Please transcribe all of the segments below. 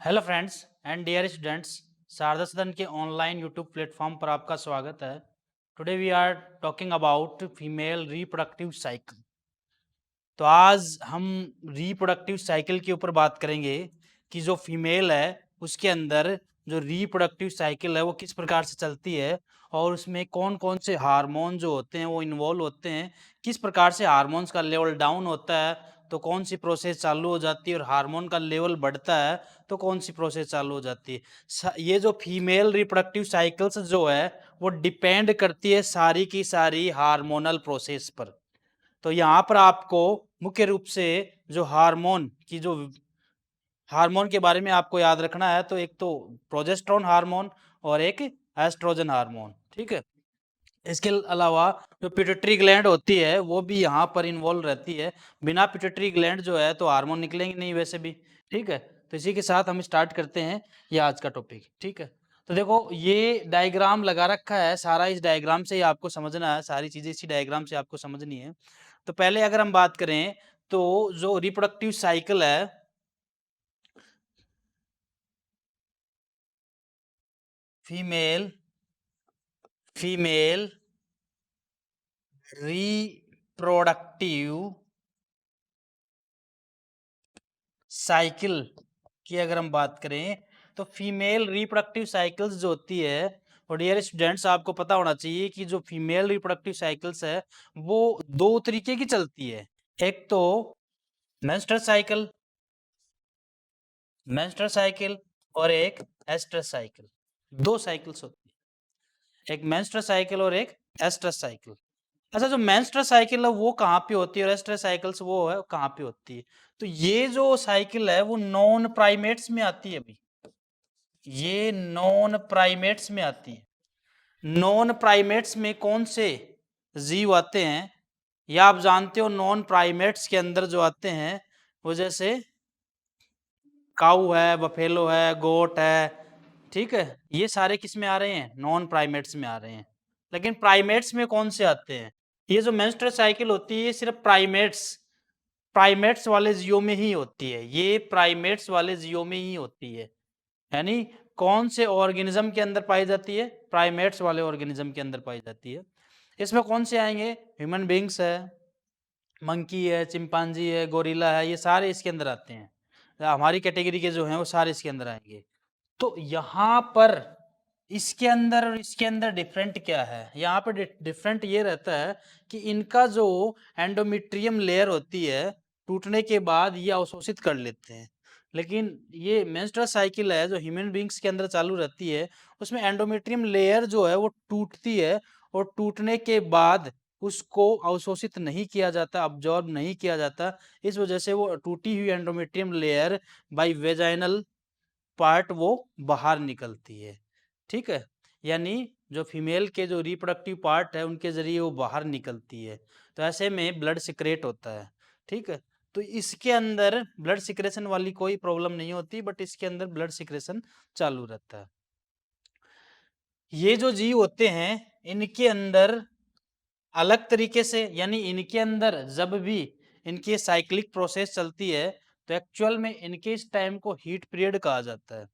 Hello friends and dear students, Sharda Sadan के online YouTube platform पर आपका स्वागत है। Today we are talking about female reproductive cycle. तो आज हम रिप्रोडक्टिव साइकिल के ऊपर बात करेंगे कि जो फीमेल है उसके अंदर जो रिप्रोडक्टिव साइकिल है वो किस प्रकार से चलती है और उसमें कौन कौन से हार्मोन जो होते हैं वो इन्वॉल्व होते हैं, किस प्रकार से हार्मोन्स का लेवल डाउन होता है तो कौन सी प्रोसेस चालू हो जाती है और हार्मोन का लेवल बढ़ता है तो कौन सी प्रोसेस चालू हो जाती है। ये जो फीमेल रिप्रोडक्टिव साइकिल्स जो है वो डिपेंड करती है सारी की सारी हार्मोनल प्रोसेस पर। तो यहाँ पर आपको मुख्य रूप से जो हार्मोन के बारे में आपको याद रखना है, तो एक तो प्रोजेस्टेरोन हार्मोन और एक एस्ट्रोजन हार्मोन। ठीक है, इसके अलावा जो पिट्यूटरी ग्लैंड होती है वो भी यहाँ पर इन्वॉल्व रहती है। बिना पिट्यूटरी ग्लैंड जो है तो हार्मोन निकलेंगे नहीं वैसे भी। ठीक है, तो इसी के साथ हम स्टार्ट करते हैं ये आज का टॉपिक। ठीक है, तो देखो ये डायग्राम लगा रखा है, सारा इस डायग्राम से ही आपको समझना है, सारी चीजें इसी डायग्राम से आपको समझनी है। तो पहले अगर हम बात करें तो जो रिप्रोडक्टिव साइकिल है, फीमेल फीमेल रिप्रोडक्टिव साइकिल की अगर हम बात करें तो फीमेल रिप्रोडक्टिव साइकिल्स जो होती है, और डियर स्टूडेंट्स आपको पता होना चाहिए कि जो फीमेल रिप्रोडक्टिव साइकिल्स है वो दो तरीके की चलती है। एक तो मेंस्ट्रुअल साइकिल मेंस्ट्रुअल साइकिल और एक एस्ट्रस साइकिल। दो साइकिल्स होती है, एक मेंस्ट्रुअल साइकिल और एक एस्ट्रस साइकिल। अच्छा, जो मेंस्ट्रुअल साइकिल है वो कहाँ पे होती है और एस्ट्रस साइकिल्स वो है कहाँ पे होती है? तो ये जो साइकिल है वो नॉन प्राइमेट्स में आती है भाई, ये नॉन प्राइमेट्स में आती है। नॉन प्राइमेट्स में कौन से जीव आते हैं या आप जानते हो नॉन प्राइमेट्स के अंदर जो आते हैं वो जैसे काऊ है, बफेलो है, गोट है। ठीक है, ये सारे किस में आ रहे हैं? नॉन प्राइमेट्स में आ रहे हैं। लेकिन प्राइमेट्स में कौन से आते हैं? ये जो मेंस्ट्रुअल साइकिल होती है ये सिर्फ प्राइमेट्स वाले जीवों में ही होती है, ये प्राइमेट्स वाले जीवों में ही होती है। यानी कौन से ऑर्गेनिज्म के अंदर पाई जाती है? प्राइमेट्स वाले ऑर्गेनिज्म के अंदर पाई जाती है। इसमें कौन से आएंगे? ह्यूमन बींग्स है, मंकी है, चिंपांजी है, गोरिल्ला है, ये सारे इसके अंदर आते हैं। हमारी कैटेगरी के जो हैं वो सारे इसके अंदर आएंगे। तो यहाँ पर इसके अंदर और इसके अंदर डिफरेंट क्या है? यहाँ पर डिफरेंट ये रहता है कि इनका जो एंडोमेट्रियम लेयर होती है टूटने के बाद ये अवशोषित कर लेते हैं, लेकिन ये मेंस्ट्रुअल साइकिल है जो ह्यूमन बींग्स के अंदर चालू रहती है उसमें एंडोमेट्रियम लेयर जो है वो टूटती है और टूटने के बाद उसको अवशोषित नहीं किया जाता, अब्जॉर्ब नहीं किया जाता। इस वजह से वो टूटी हुई endometrium layer by vaginal part वो बाहर निकलती है। ठीक है, यानी जो फीमेल के जो रिप्रोडक्टिव पार्ट है उनके जरिए वो बाहर निकलती है, तो ऐसे में ब्लड सिक्रेट होता है। ठीक है, तो इसके अंदर ब्लड सिक्रेशन वाली कोई प्रॉब्लम नहीं होती, बट इसके अंदर ब्लड सिक्रेशन चालू रहता है। ये जो जीव होते हैं इनके अंदर अलग तरीके से, यानी इनके अंदर जब भी इनकी साइक्लिक प्रोसेस चलती है तो एक्चुअल में इनके इस टाइम को हीट पीरियड कहा जाता है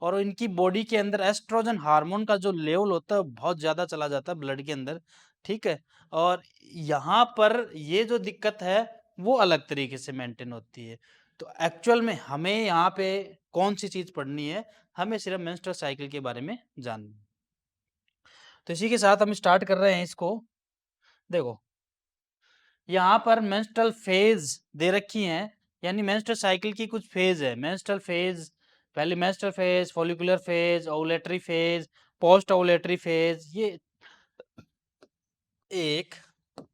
और इनकी बॉडी के अंदर एस्ट्रोजन हार्मोन का जो लेवल होता है बहुत ज़्यादा चला जाता है ब्लड के अंदर। ठीक है, और यहाँ पर ये जो दिक्कत है वो अलग तरीके से मेंटेन होती है। तो एक्चुअल में हमें यहाँ पे कौन सी चीज़ पढ़नी है? हमें सिर्फ मेंस्ट्रुअल साइकिल के बारे में जानना है। तो इसी के साथ हम स्टार्ट कर रहे हैं इसको। देखो यहाँ पर मेंस्ट्रुअल फेज दे रखी हैं, यानी मेंस्ट्रुअल साइकिल की कुछ फेज है। मेंस्ट्रुअल फेज, पहले menstrual phase, follicular phase, ovulatory phase, post ovulatory phase. ये 1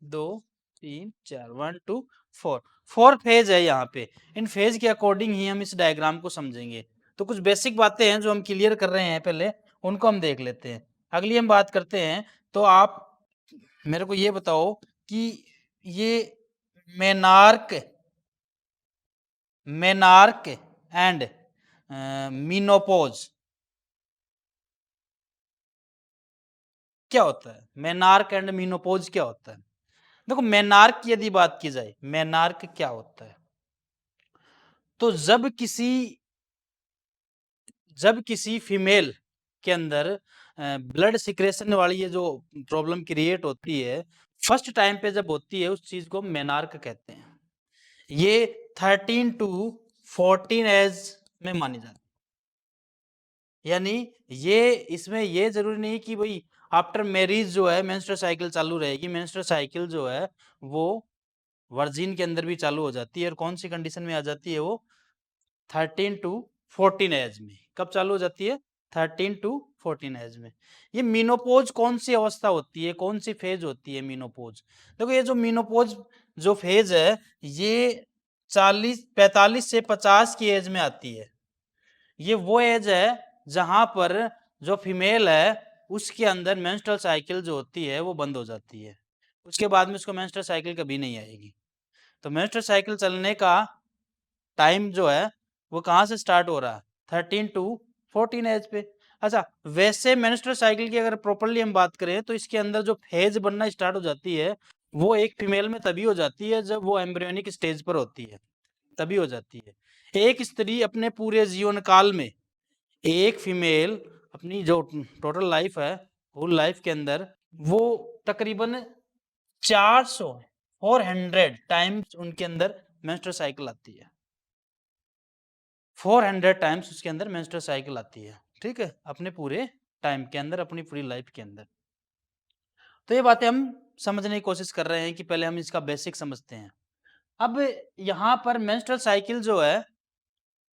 2 3 4 1 2 4 4 फेज है यहाँ पे। इन फेज के अकॉर्डिंग ही हम इस डायग्राम को समझेंगे। तो कुछ बेसिक बातें हैं जो हम क्लियर कर रहे हैं पहले, उनको हम देख लेते हैं। अगली हम बात करते हैं, तो आप मेरे को ये बताओ कि ये मेनार्क मेनार्क एंड मीनोपोज क्या होता है? मेनार्क एंड मीनोपोज क्या होता है? देखो मेनार्क की यदि बात की जाए, मेनार्क क्या होता है? तो जब किसी जब किसी फीमेल के अंदर ब्लड सिक्रेशन वाली ये जो प्रॉब्लम क्रिएट होती है, फर्स्ट टाइम पे जब होती है, उस चीज को मेनार्क कहते हैं। ये 13 टू 14 एज में मानी जाती है। यानी ये इसमें ये जरूरी नहीं कि भाई आफ्टर मैरिज जो है मेंस्ट्रुअल साइकिल चालू रहेगी। मेंस्ट्रुअल साइकिल जो है वो वर्जिन के अंदर भी चालू हो जाती है। और कौन सी कंडीशन में आ जाती है वो? 13 टू 14 एज में। कब चालू हो जाती है? 13 टू 14 एज में। ये मीनोपोज कौन सी अवस्था होती है, कौन सी फेज होती है मीनोपोज? देखो ये जो मीनोपोज जो फेज है ये 45 से 50 की एज में आती है। ये वो एज है जहां पर जो फीमेल है उसके अंदर मेंस्ट्रुअल साइकिल जो होती है वो बंद हो जाती है। उसके बाद में उसको मेंस्ट्रुअल साइकिल कभी नहीं आएगी। तो मेंस्ट्रुअल साइकिल चलने का टाइम जो है वो कहाँ से स्टार्ट हो रहा है? 13 टू 14 एज पे। अच्छा, वैसे मेंस्ट्रुअल साइकिल की अगर प्रॉपरली हम बात करें तो इसके अंदर जो फेज बनना स्टार्ट हो जाती है वो एक फीमेल में तभी हो जाती है जब वो एम्ब्रियोनिक स्टेज पर होती है, तभी हो जाती है। एक स्त्री अपने पूरे जीवन काल में, एक फीमेल अपनी जो टोटल लाइफ है, होल लाइफ के अंदर वो तकरीबन 400 400 टाइम्स उनके अंदर मेंस्ट्रुअल साइकिल आती है। 400 टाइम्स उसके अंदर मेंस्ट्रुअल साइकिल आती है। ठीक है, अपने पूरे टाइम के अंदर, अपनी पूरी लाइफ के अंदर। तो ये बातें हम समझने की कोशिश कर रहे हैं कि पहले हम इसका बेसिक समझते हैं। अब यहाँ पर मेंस्ट्रुअल साइकिल जो है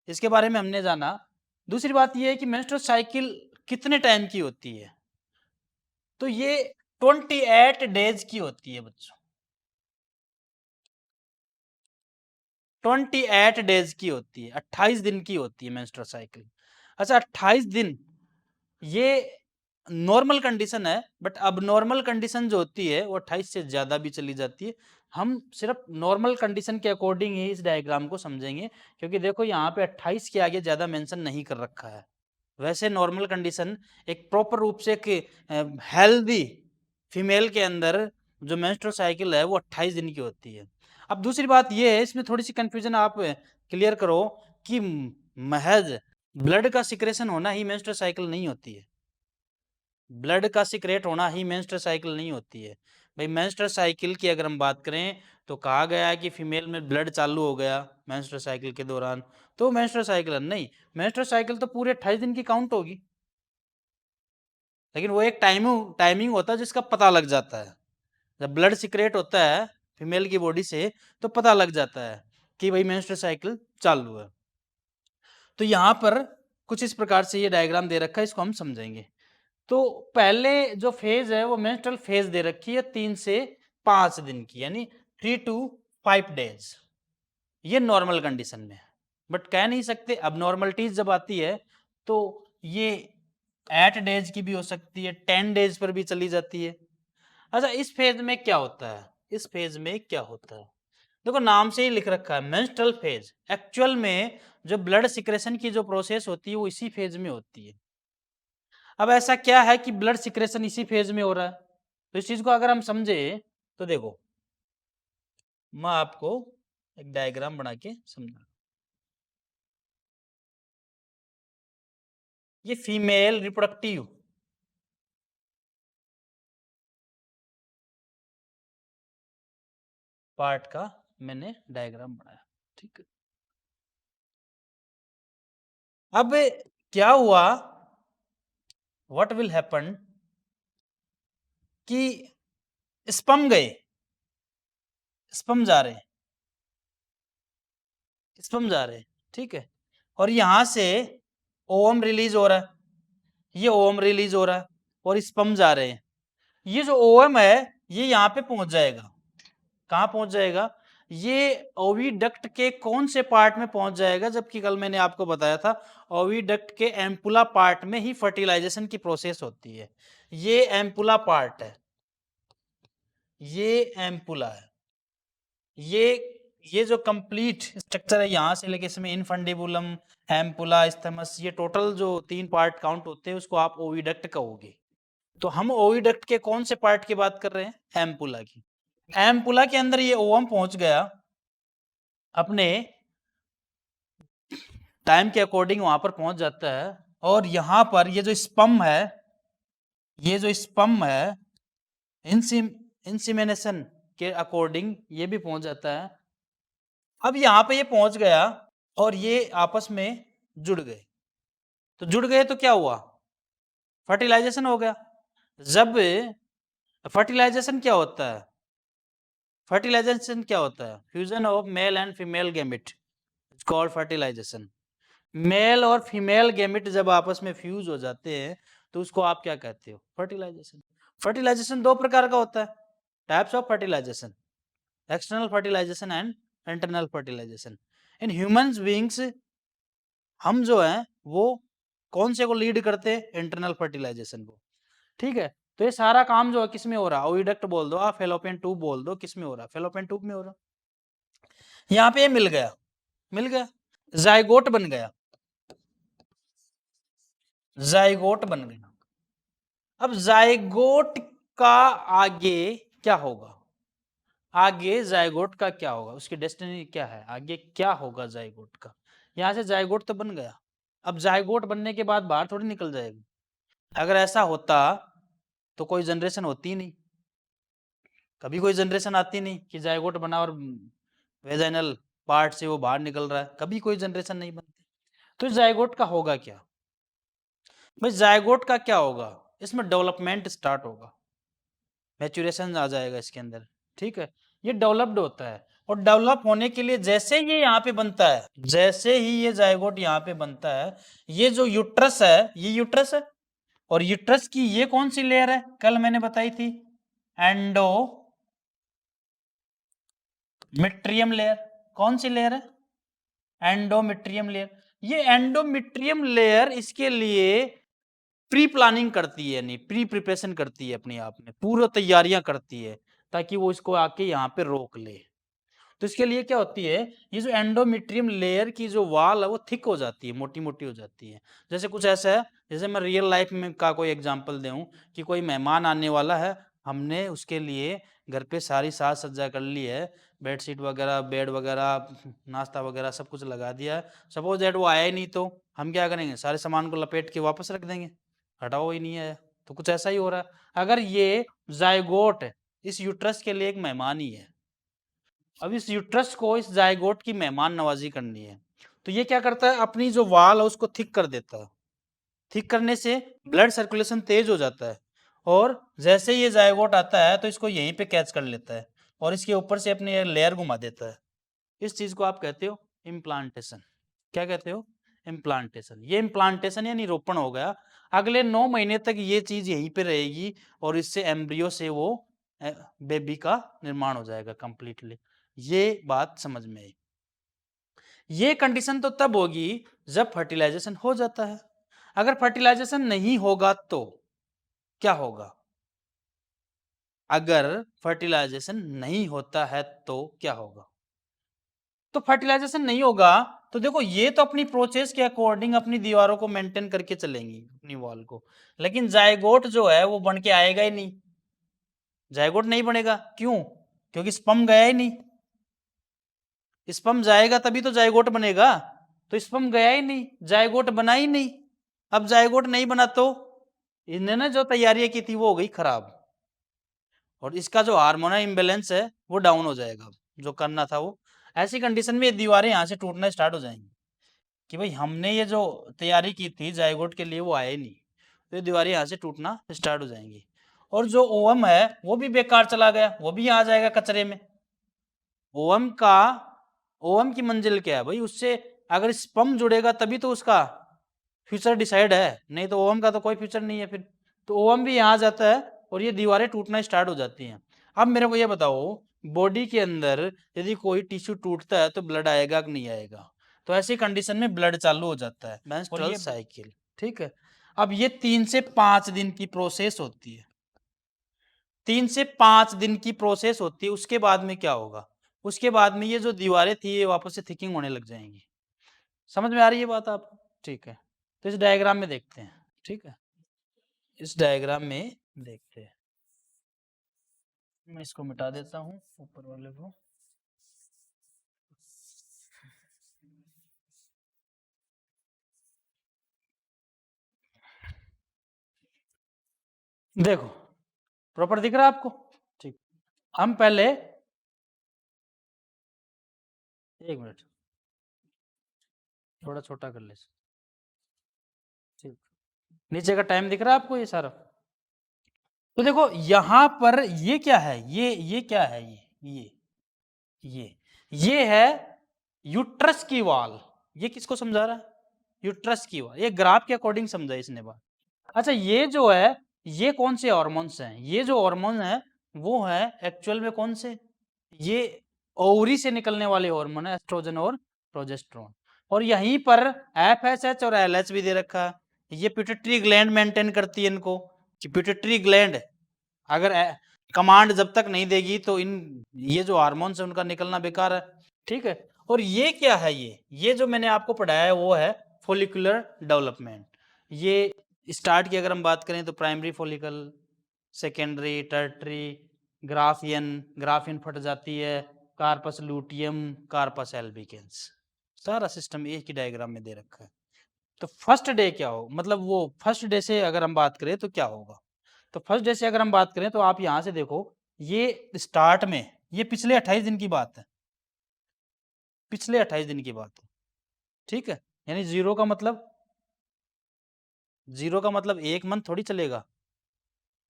इसके बारे में हमने जाना। दूसरी बात ये है कि मेंस्ट्रुअल साइकिल कितने टाइम की होती है? तो ये 28 डेज की होती है बच्चों। 28 डेज की होती है, 28 दिन की होती है मेंस्ट्रुअल साइकिल। अच्छा, 28 दिन ये नॉर्मल कंडीशन है, बट अब नॉर्मल कंडीशन जो होती है वो 28 से ज्यादा भी चली जाती है। हम सिर्फ नॉर्मल कंडीशन के अकॉर्डिंग ही इस डायग्राम को समझेंगे, क्योंकि देखो यहाँ पे 28 के आगे ज्यादा मेंशन नहीं कर रखा है। वैसे नॉर्मल कंडीशन एक प्रॉपर रूप से एक हेल्दी फीमेल के अंदर जो मेंस्ट्रुअल साइकिल है वो 28 दिन की होती है। अब दूसरी बात ये है, इसमें थोड़ी सी कंफ्यूजन आप क्लियर करो कि महज ब्लड का सिक्रेशन होना ही मेंस्ट्रुअल साइकिल नहीं होती है। ब्लड का सिक्रेट होना ही मेंस्ट्रुअल साइकिल नहीं होती है। भाई मेंस्ट्रुअल साइकिल की अगर हम बात करें तो कहा गया है कि फीमेल में ब्लड चालू हो गया मेंस्ट्रुअल साइकिल के दौरान तो मेंस्ट्रुअल साइकिल है। नहीं, मेंस्ट्रुअल साइकिल तो पूरे 28 दिन की काउंट होगी, लेकिन वो एक टाइमिंग होता है जिसका पता लग जाता है। जब ब्लड सिक्रेट होता है फीमेल की बॉडी से तो पता लग जाता है कि भाई मेंस्ट्रुअल साइकिल चालू है। तो यहाँ पर कुछ इस प्रकार से ये डायग्राम दे रखा है, इसको हम समझेंगे। तो पहले जो फेज है वो मेंस्ट्रुअल फेज दे रखी है 3 से 5 दिन की, यानी 3 टू 5 डेज। ये नॉर्मल कंडीशन में है, बट कह नहीं सकते। अब नॉर्मलिटीज जब आती है तो ये 8 डेज की भी हो सकती है, 10 डेज पर भी चली जाती है। अच्छा, इस फेज में क्या होता है? इस फेज में क्या होता है? देखो नाम से ही लिख रखा है मेंस्ट्रुअल फेज। एक्चुअल में जो ब्लड सिक्रेशन की जो प्रोसेस होती है वो इसी फेज में होती है। अब ऐसा क्या है कि ब्लड सिक्रेशन इसी फेज में हो रहा है? तो इस चीज को अगर हम समझे तो देखो, मैं आपको एक डायग्राम बना के समझा। ये फीमेल रिप्रोडक्टिव पार्ट का मैंने डायग्राम बनाया। ठीक है, अब क्या हुआ, व्हाट विल हैपन कि स्पर्म गए, स्पर्म जा रहे हैं, स्पर्म जा रहे हैं। ठीक है, और यहां से ओवम रिलीज हो रहा है, ये ओवम रिलीज हो रहा है और स्पर्म जा रहे हैं। ये जो ओवम है ये यहाँ पे पहुंच जाएगा। कहाँ पहुंच जाएगा? ये ओविडक्ट के कौन से पार्ट में पहुंच जाएगा? जबकि कल मैंने आपको बताया था ओविडक्ट के एम्पुला पार्ट में ही फर्टिलाइजेशन की प्रोसेस होती है। ये एम्पुला पार्ट है, ये एम्पुला है। ये जो कंप्लीट स्ट्रक्चर है यहाँ से लेके इसमें इनफंडिबुलम, एम्पुला, स्थमस, ये टोटल जो 3 पार्ट काउंट होते हैं उसको आप ओविडक्ट कहोगे। तो हम ओविडक्ट के कौन से पार्ट की बात कर रहे हैं? एम्पुला की। एम्पुला के अंदर ये ओवम पहुंच गया, अपने टाइम के अकॉर्डिंग वहां पर पहुंच जाता है। और यहां पर ये जो स्पर्म है, ये जो स्पर्म है इंसीमिनेशन के अकॉर्डिंग ये भी पहुंच जाता है। अब यहां पे ये पहुंच गया और ये आपस में जुड़ गए, तो जुड़ गए तो क्या हुआ, फर्टिलाइजेशन हो गया। जब फर्टिलाइजेशन क्या होता है, फर्टिलाइजेशन क्या होता है, fusion of male and female gamete called fertilisation. Male और फीमेल गैमेट जब आपस में फ्यूज हो जाते हैं तो उसको आप क्या कहते हो, फर्टिलाइजेशन। फर्टिलाइजेशन दो प्रकार का होता है, types of fertilisation, external fertilisation and internal fertilisation. In humans beings हम जो हैं वो कौन से को लीड करते हैं, इंटरनल फर्टिलाइजेशन को, ठीक है। तो ये सारा काम जो है किस में हो रहा है, ओविडक्ट बोल दो आप, फेलोपियन ट्यूब बोल दो, किस में हो रहा है, फेलोपियन ट्यूब में हो रहा है। यहाँ पे ये मिल गया, मिल गया, जाइगोट बन गया, जाइगोट बन गया। अब जाइगोट का आगे क्या होगा, आगे जाइगोट का क्या होगा, उसकी डेस्टिनी क्या है, आगे क्या होगा जाइगोट का। यहाँ से जाइगोट तो बन गया, अब जाइगोट बनने के बाद बाहर थोड़ी निकल जाएगी। अगर ऐसा होता तो कोई जनरेशन होती ही नहीं, कभी कोई जनरेशन आती नहीं कि जाइगोट बना और वेजाइनल पार्ट से वो बाहर निकल रहा है, कभी कोई जनरेशन नहीं बनती। तो जाइगोट का होगा क्या, भाई जाइगोट का क्या होगा, इसमें डेवलपमेंट स्टार्ट होगा, मैच्योरेशन आ जाएगा इसके अंदर, ठीक है। ये डेवलप्ड होता है और डेवलप होने के लिए जैसे ही यहाँ पे बनता है, जैसे ही ये जाइगोट यहाँ पे बनता है, ये जो यूट्रस है, ये यूट्रस है, और यूट्रस की ये कौन सी लेयर है, कल मैंने बताई थी, एंडोमेट्रियम लेयर। कौन सी लेयर है, एंडोमेट्रियम लेयर। ये एंडोमेट्रियम लेयर इसके लिए प्री प्लानिंग करती है, यानी प्री प्रिपरेशन करती है, अपने आप में पूरा तैयारियां करती है ताकि वो इसको आके यहाँ पे रोक ले। तो इसके लिए क्या होती है, ये जो एंडोमेट्रियम लेयर की जो वाल है वो थिक हो जाती है, मोटी मोटी हो जाती है। जैसे कुछ ऐसा है, जैसे मैं रियल लाइफ में का कोई एग्जांपल दूं कि कोई मेहमान आने वाला है, हमने उसके लिए घर पे सारी साज सज्जा कर ली है, बेडशीट वगैरह, बेड वगैरह, नाश्ता वगैरह सब कुछ लगा दिया है। सपोज दैट वो आया ही नहीं, तो हम क्या करेंगे, सारे सामान को लपेट के वापस रख देंगे, हटाओ ही नहीं आया। तो कुछ ऐसा ही हो रहा है, अगर ये जायगोट इस यूट्रस के लिए एक मेहमान ही है, अब इस यूट्रस को इस जायगोट की मेहमान नवाजी करनी है, तो ये क्या करता है, अपनी जो वाल है उसको थिक कर देता है। थिक करने से ब्लड सर्कुलेशन तेज हो जाता है, और जैसे ये जायगोट आता है तो इसको यहीं पे कैच कर लेता है और इसके ऊपर से अपनी लेयर घुमा देता है। इस चीज को आप कहते हो इम्प्लांटेशन। क्या कहते हो, इम्प्लांटेशन। ये इम्प्लांटेशन यानी रोपण हो गया। अगले 9 महीने तक ये चीज यहीं पे रहेगी और इससे एम्ब्रियो से वो बेबी का निर्माण हो जाएगा कंप्लीटली। ये बात समझ में आई। ये कंडीशन तो तब होगी जब फर्टिलाइजेशन हो जाता है। अगर फर्टिलाइजेशन नहीं होगा तो क्या होगा, अगर फर्टिलाइजेशन नहीं होता है तो क्या होगा, तो फर्टिलाइजेशन नहीं होगा तो देखो ये तो अपनी प्रोसेस के अकॉर्डिंग अपनी दीवारों को मेंटेन करके चलेंगी, अपनी वॉल को, लेकिन जायगोट जो है वो बन के आएगा ही नहीं, जायगोट नहीं बनेगा। क्यों, क्योंकि स्पर्म गया ही नहीं, स्पर्म जाएगा तभी तो जायगोट बनेगा, तो स्पर्म गया ही नहीं, जायगोट बना ही नहीं। अब जायगोट नहीं बना तो इन्होंने जो तैयारियां की थी वो हो गई खराब, और इसका जो हार्मोनल इम्बेलेंस है वो डाउन हो जाएगा, जो करना था वो। ऐसी कंडीशन में ये दीवारें यहाँ से टूटना स्टार्ट हो जाएंगी कि भाई हमने ये जो तैयारी की थी जायगोट के लिए वो आया ही नहीं, तो ये दीवारें यहाँ से टूटना स्टार्ट हो जाएंगी। और जो ओवम है वो भी बेकार चला गया, वो भी आ जाएगा कचरे में। ओवम का, ओवम की मंजिल क्या है भाई, उससे अगर स्पर्म जुड़ेगा तभी तो उसका फ्यूचर डिसाइड है, नहीं तो ओवम का तो कोई फ्यूचर नहीं है फिर। तो ओवम भी यहाँ जाता है और ये दीवारें टूटना स्टार्ट हो जाती हैं। अब मेरे को ये बताओ, बॉडी के अंदर यदि कोई टिश्यू टूटता है तो ब्लड आएगा कि नहीं आएगा, तो ऐसी कंडीशन में ब्लड चालू हो जाता है, मेंस्ट्रुअल साइकिल, ठीक है। अब ये 3 से 5 दिन की प्रोसेस होती है, 3 से 5 दिन की प्रोसेस होती है। उसके बाद में क्या होगा, उसके बाद में ये जो दीवारें थी ये वापस से थिकिंग होने लग जाएंगी। समझ में आ रही है बात आपको, ठीक है। तो इस डायग्राम में देखते हैं, ठीक है, इस डायग्राम में देखते हैं। मैं इसको मिटा देता हूँ ऊपर वाले को। देखो प्रॉपर दिख रहा है आपको? ठीक। हम पहले 1 मिनट थोड़ा छोटा कर ले। ठीक। नीचे का टाइम दिख रहा है आपको ये सारा? तो देखो यहाँ पर ये क्या है? ये क्या है? ये ये है यूट्रस की वॉल। ये किसको समझा रहा है? यूट्रस की वॉल। ये ग्राफ के अकॉर्डिंग समझा इसने बात। अच्छा ये जो है ये कौन से हार्मोन्स हैं? ये जो हार्मोन है वो है एक्चुअल में कौन से? ये ओवरी से निकलने वाले हार्मोन है एस्ट्रोजन और प्रोजेस्टेरोन। और यहीं पर एफएसएच और एलएच भी दे रखा है। ये पिट्यूटरी ग्लैंड मेंटेन करती है इनको। कि पिट्यूटरी ग्लैंड अगर कमांड जब तक नहीं देगी तो इन ये जो हार्मोन्स है उनका निकलना बेकार है। ठीक है। और ये क्या है? ये जो मैंने आपको पढ़ाया है वो है फोलिकुलर डेवलपमेंट। ये स्टार्ट की अगर हम बात करें तो primary follicle, secondary, Tartary, Graafian फट जाती है, कार्पस लूटियम, कार्पस एल्बिकेंस। सारा सिस्टम एक ही डायग्राम में दे रखा है। तो फर्स्ट डे क्या हो, मतलब वो फर्स्ट डे से अगर हम बात करें तो क्या होगा? तो फर्स्ट डे से अगर हम बात करें तो आप यहां से देखो, ये स्टार्ट में ये पिछले 28 दिन की बात है। पिछले 28 दिन की बात है। ठीक है। यानी जीरो का मतलब 1 मंथ थोड़ी चलेगा।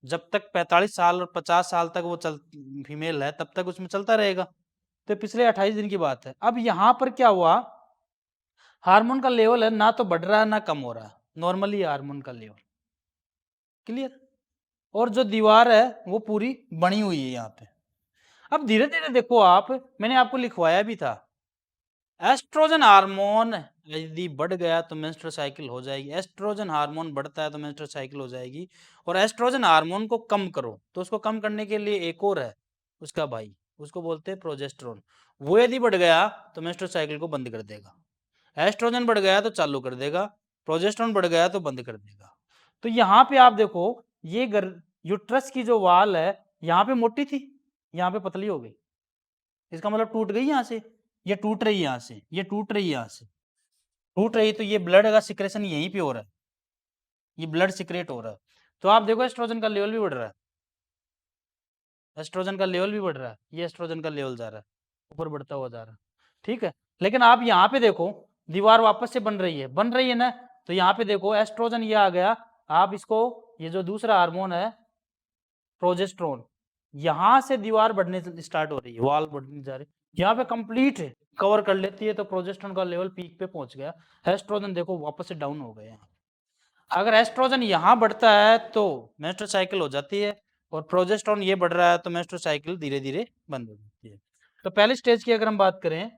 जब तक 45 साल और 50 साल तक वो फीमेल है तब तक उसमें चलता रहेगा। तो पिछले 28 दिन की बात है। अब यहां पर क्या हुआ? हार्मोन का लेवल है ना तो बढ़ रहा है ना कम हो रहा है, नॉर्मली हार्मोन का लेवल। क्लियर? और जो दीवार है वो पूरी बनी हुई है यहाँ पे। अब धीरे धीरे देखो आप, मैंने आपको लिखवाया भी था, एस्ट्रोजन हार्मोन यदि बढ़ गया तो मेंस्ट्रुअल साइकिल हो जाएगी। एस्ट्रोजन हार्मोन बढ़ता है तो मेंस्ट्रुअल साइकिल हो जाएगी। और एस्ट्रोजन हार्मोन को कम करो तो उसको कम करने के लिए एक और है उसका भाई, उसको बोलते हैं प्रोजेस्टेरोन। वो यदि बढ़ गया तो मेंस्ट्रुअल साइकिल को बंद कर देगा। एस्ट्रोजन बढ़ गया तो चालू कर देगा, प्रोजेस्टेरोन बढ़ गया तो बंद कर देगा। तो यहाँ पे आप देखो, ये यूट्रस की जो वाल है यहाँ पे मोटी थी, यहाँ पे पतली हो गई। इसका मतलब टूट गई यहाँ से, ये टूट रही है यहाँ से, ये टूट रही है यहाँ से, टूट रही। तो ये ब्लड का सिक्रेशन यहीं पे हो रहा है, ये ब्लड सिक्रेट हो रहा है। तो आप देखो एस्ट्रोजन का लेवल भी बढ़ रहा है, एस्ट्रोजन का लेवल भी बढ़ रहा है। ये एस्ट्रोजन का लेवल जा रहा है, ऊपर बढ़ता हुआ जा रहा है। ठीक है। लेकिन आप यहाँ पे देखो, दीवार वापस से बन रही है ना। तो यहाँ पे देखो एस्ट्रोजन ये आ गया। आप इसको, ये जो दूसरा हार्मोन है प्रोजेस्टेरोन, यहाँ से दीवार बढ़ने स्टार्ट हो रही है, वॉल बढ़ने जा रही है, यहाँ पे कंप्लीट कवर कर लेती है। तो प्रोजेस्टेरोन का लेवल पीक पे पहुंच गया। एस्ट्रोजन देखो वापस से डाउन हो गए। अगर एस्ट्रोजन यहाँ बढ़ता है तो मेंस्ट्रुअल साइकिल हो जाती है, और प्रोजेस्टेरोन ये बढ़ रहा है तो मेंस्ट्रुअल साइकिल धीरे धीरे बंद हो जाती है। तो पहली स्टेज की अगर हम बात करें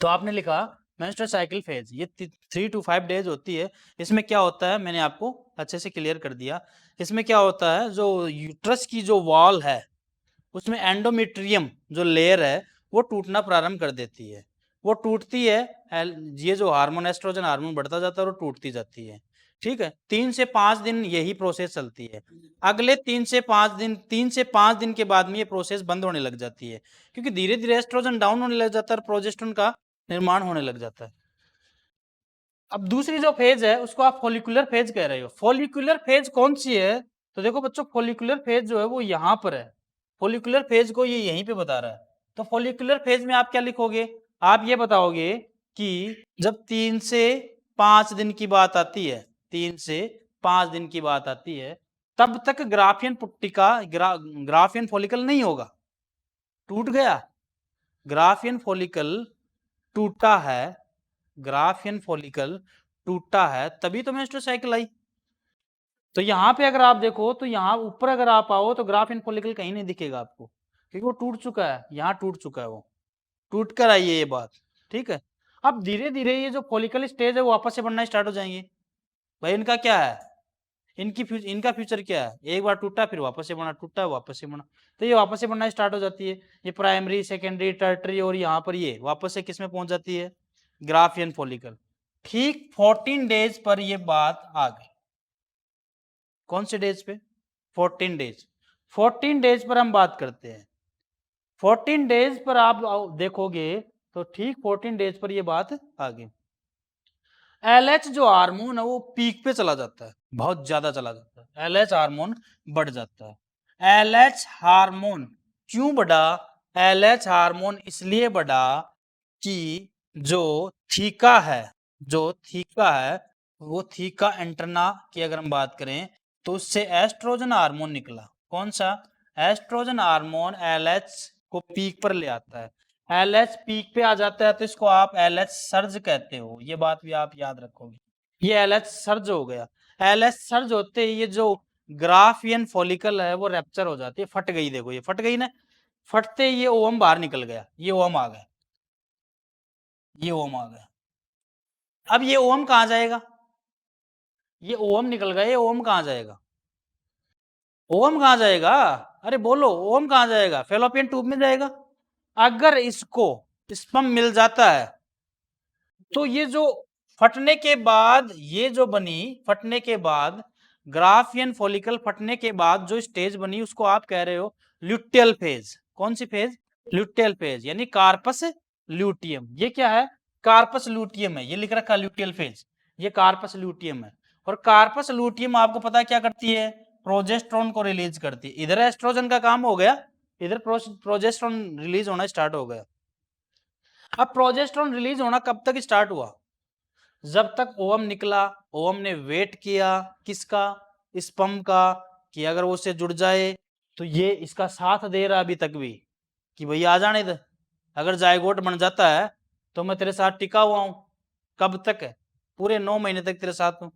तो आपने लिखा मेंस्ट्रुअल साइकिल फेज, ये 3 to 5 डेज होती है। इसमें क्या होता है मैंने आपको अच्छे से क्लियर कर दिया। इसमें क्या होता है, जो यूट्रस की जो वॉल है उसमें एंडोमेट्रियम जो लेयर है वो टूटना प्रारंभ कर देती है। वो टूटती है, ये जो हार्मोन एस्ट्रोजन हार्मोन बढ़ता जाता है और टूटती जाती है। ठीक है। 3 से 5 दिन यही प्रोसेस चलती है। अगले 3 से 5 दिन के बाद में ये प्रोसेस बंद होने लग जाती है, क्योंकि धीरे धीरे एस्ट्रोजन डाउन होने लग जाता है और प्रोजेस्टेरोन का निर्माण होने लग जाता है। अब दूसरी जो फेज है उसको आप फॉलिकुलर फेज कह रहे हो। फॉलिकुलर फेज कौन सी है? तो देखो बच्चों, फॉलिकुलर फेज जो है वो यहाँ पर है। फॉलिकुलर फेज को ये यहीं पे बता रहा है। तो फॉलिकुलर फेज में आप क्या लिखोगे? आप ये बताओगे कि जब 3 से 5 दिन की बात आती है, 3 से 5 दिन की बात आती है, तब तक ग्राफियन पुट्टिका ग्राफियन फॉलिकल नहीं होगा, टूट गया। ग्राफियन फॉलिकल टूटा है, ग्राफियन फॉलिकल टूटा है तभी तो मेंस्ट्रुअल साइकिल आई। तो यहाँ पे अगर आप देखो तो यहाँ ऊपर अगर आप आओ तो ग्राफियन फॉलिकल कहीं नहीं दिखेगा आपको, क्योंकि वो टूट चुका है, यहाँ टूट चुका है, वो टूट कर आई है ये बात। ठीक है। अब धीरे धीरे ये जो फॉलिकल स्टेज है वो वापस से बनना स्टार्ट हो जाएंगे। भाई इनका क्या है, इनका फ्यूचर क्या है? एक बार टूटा फिर वापस से बना, टूटा वापस से बना, तो ये वापस से बनना स्टार्ट हो जाती है। ये प्राइमरी, सेकेंडरी, टर्टरी, और यहाँ पर ये वापस से किस में पहुंच जाती है? Graafian follicle. ठीक 14 डेज पर ये बात आ गई। कौन से डेज पे? 14 डेज। 14 डेज पर हम बात करते हैं। 14 डेज पर आप देखोगे तो ठीक 14 डेज पर ये बात आ गई। एलएच जो हार्मोन है वो पीक पे चला जाता है। बहुत ज्यादा चला जाता है, एलएच हार्मोन बढ़ जाता है। एलएच हार्मोन क्यों बढ़ा? एलएच हार्मोन इसलिए बढ़ा कि जो थीका है, जो थीका है, वो थीका एंटरना की अगर हम बात करें तो उससे एस्ट्रोजन हार्मोन निकला। कौन सा? एस्ट्रोजन हार्मोन एलएच को पीक पर ले आता है। एलएच पीक पे आ जाता है तो इसको आप एलएच सर्ज कहते हो, ये बात भी आप याद रखोगे। ये एलएच सर्ज हो गया। एलएच सर्ज होते ही ये जो ग्राफियन फॉलिकल है वो रैप्चर हो जाती है, फट गई। देखो ये फट गई ना, फटते ही ये ओवम बाहर निकल गया, ये ओवम आ गया, ये ओवम आ गया। अब ये ओवम कहाँ जाएगा? ये ओवम निकल गया, ये ओवम कहाँ जाएगा? ओवम कहाँ जाएगा? अरे बोलो, ओवम कहाँ जाएगा? फेलोपियन ट्यूब में जाएगा। अगर इसको स्पर्म मिल जाता है तो ये जो फटने के बाद, ये जो बनी फटने के बाद, ग्राफियन फॉलिकल फटने के बाद जो स्टेज बनी उसको आप कह रहे हो ल्यूटियल फेज। कौन सी फेज? ल्यूटियल फेज, यानी कार्पस ल्यूटियम। ये क्या है? कार्पस ल्यूटियम है, ये लिख रखा ल्यूटियल फेज, ये कार्पस ल्यूटियम है। और कार्पस ल्यूटियम आपको पता है क्या करती है? प्रोजेस्टेरोन को रिलीज करती है। इधर एस्ट्रोजन का काम हो गया, इधर प्रोजेस्टेरोन रिलीज होना स्टार्ट हो गया। अब प्रोजेस्टेरोन रिलीज होना कब तक स्टार्ट हुआ? जब तक ओवम निकला, ओवम ने वेट किया किसका? स्पर्म का, कि अगर वो उससे जुड़ जाए तो ये इसका साथ दे रहा अभी तक भी कि भैया आ जाने दे, अगर जायगोट बन जाता है तो मैं तेरे साथ टिका हुआ हूं। कब तक है? पूरे 9 महीने तक तेरे साथ हूं,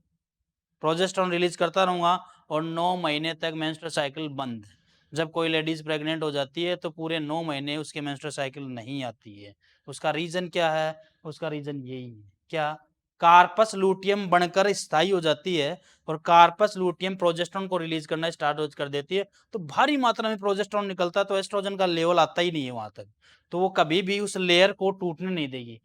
प्रोजेस्टेरोन रिलीज करता रहूंगा और 9 महीने तक मेंस्ट्रुअल साइकिल बंद। जब कोई लेडीज प्रेग्नेंट हो जाती है तो पूरे 9 महीने उसके मेंस्ट्रुअल साइकिल नहीं आती है। उसका रीजन क्या है? उसका रीजन यही है, क्या? कार्पस लूटियम बनकर स्थायी हो जाती है और कार्पस लूटियम प्रोजेस्टेरोन को रिलीज करना स्टार्ट कर देती है, तो भारी मात्रा में प्रोजेस्टेरोन निकलता है तो एस्ट्रोजन का लेवल आता ही नहीं है वहां तक, तो वो कभी भी उस लेयर को टूटने नहीं देगी।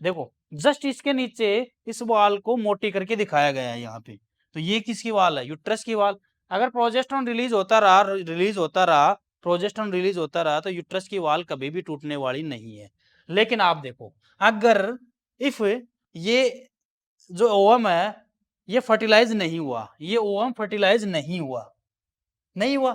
देखो जस्ट इसके नीचे इस वाल को मोटी करके दिखाया गया है यहाँ पे, तो ये किसकी वाल है? यूट्रस की वाल। अगर प्रोजेस्टेरोन रिलीज होता रहा प्रोजेस्टेरोन रिलीज होता रहा तो यूट्रस की वाल कभी भी टूटने वाली नहीं है। लेकिन आप देखो, अगर इफ ये जो ओवम है ये फर्टिलाइज नहीं हुआ, ये ओवम फर्टिलाइज नहीं हुआ, नहीं हुआ,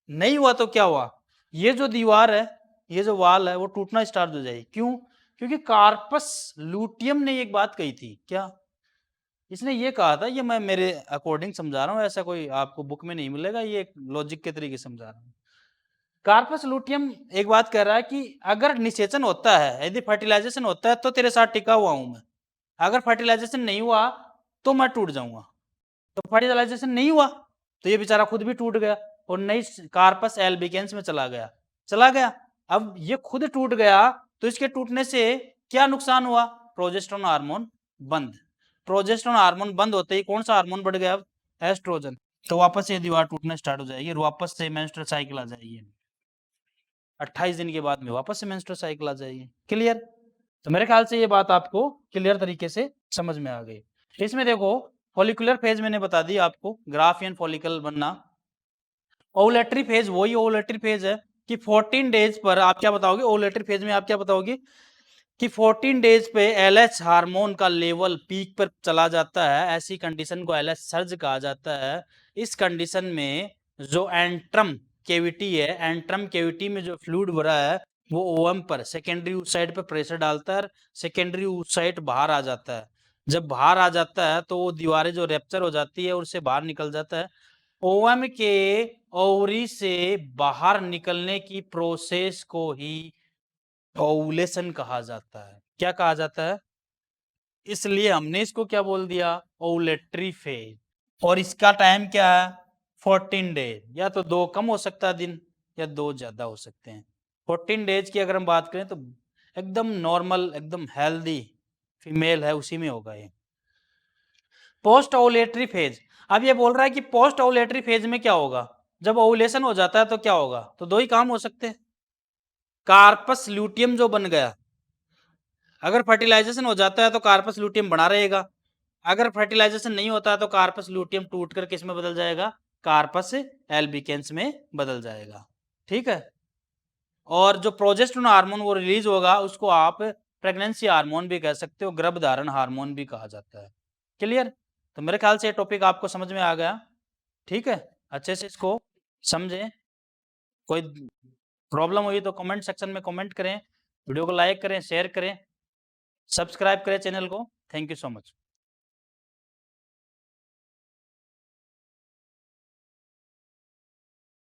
नहीं हुआ तो क्या हुआ? ये जो दीवार है, ये जो वाल है वो टूटना स्टार्ट हो जाएगी। क्यों? क्योंकि कार्पस लूटियम ने एक बात कही थी, क्या? इसने ये कहा था, ये मैं मेरे अकॉर्डिंग समझा रहा हूँ, ऐसा कोई आपको बुक में नहीं मिलेगा, ये एक लॉजिक के तरीके से समझा रहा हूँ। कार्पस लूटियम एक बात कह रहा है कि अगर निषेचन होता है, यदि फर्टिलाइजेशन होता है तो तेरे साथ टिका हुआ हूं मैं, अगर फर्टिलाइजेशन नहीं हुआ तो मैं टूट जाऊंगा। तो फर्टिलाइजेशन नहीं हुआ तो ये बेचारा खुद भी टूट गया और नई कार्पस एल्बिकेंस में चला गया। अब ये खुद टूट गया तो इसके टूटने से क्या नुकसान हुआ? प्रोजेस्टेरोन हार्मोन बंद। प्रोजेस्टेरोन हार्मोन बंद होते ही कौन सा हार्मोन बढ़ गया? अब एस्ट्रोजन। तो वापस से दीवार टूटना स्टार्ट हो जाएगी और वापस से मेंस्ट्रुअल साइकिल आ जाएगी। 28 दिन के बाद में वापस से मेंस्ट्रुअल साइकिल आ जाएगी। क्लियर? तो मेरे ख्याल से ये बात आपको क्लियर तरीके से समझ में आ गई। इसमें देखो फॉलिकुलर फेज मैंने बता दी आपको, ग्राफियन फॉलिकल बनना। ओवुलेटरी फेज वही ओवुलेटरी फेज है कि 14 डेज पर आप क्या बताओगे? ओवुलेटरी फेज में आप क्या बताओगे कि 14 डेज पे एलएच हार्मोन का लेवल पीक पर चला जाता है, ऐसी कंडीशन को एलएच सर्ज कहा जाता है। इस कंडीशन में जो एंट्रम केविटी है, एंट्रम केविटी में जो फ्लूइड भरा है वो ओवम पर सेकेंडरी ऊसाइड पर प्रेशर डालता है, सेकेंडरी ऊसाइड बाहर आ जाता है। जब बाहर आ जाता है तो वो दीवारें जो रेप्चर हो जाती है और उससे बाहर निकल जाता है। ओवम के ओवरी से बाहर निकलने की प्रोसेस को ही ओवुलेशन कहा जाता है। क्या कहा जाता है? इसलिए हमने इसको क्या बोल दिया? Ovulatory phase. और इसका टाइम क्या है? 14 डेज, या तो 2 कम हो सकता है दिन या 2 ज्यादा हो सकते हैं। 14 डेज की अगर हम बात करें तो एकदम नॉर्मल, एकदम हेल्दी फीमेल है उसी में होगा ये। पोस्ट ओवुलेटरी फेज, अब ये बोल रहा है कि पोस्ट ओवुलेटरी फेज में क्या होगा? जब ओवुलेशन हो जाता है तो क्या होगा? तो 2 ही काम हो सकते हैं। कार्पस ल्यूटियम जो बन गया, अगर फर्टिलाइजेशन हो जाता है तो कार्पस ल्यूटियम बना रहेगा, अगर फर्टिलाइजेशन नहीं होता है तो कार्पस ल्यूटियम टूटकर किस में बदल जाएगा? कार्पस एल्बिकेंस में बदल जाएगा। ठीक है? और जो प्रोजेस्टेरोन हार्मोन वो रिलीज होगा उसको आप प्रेगनेंसी हार्मोन भी कह सकते हो, गर्भधारण हार्मोन भी कहा जाता है। क्लियर? तो मेरे ख्याल से ये टॉपिक आपको समझ में आ गया, ठीक है, अच्छे से इसको समझें। कोई प्रॉब्लम हुई तो कमेंट सेक्शन में कमेंट करें, वीडियो को लाइक करें, शेयर करें, सब्सक्राइब करें चैनल को। Thank you so much.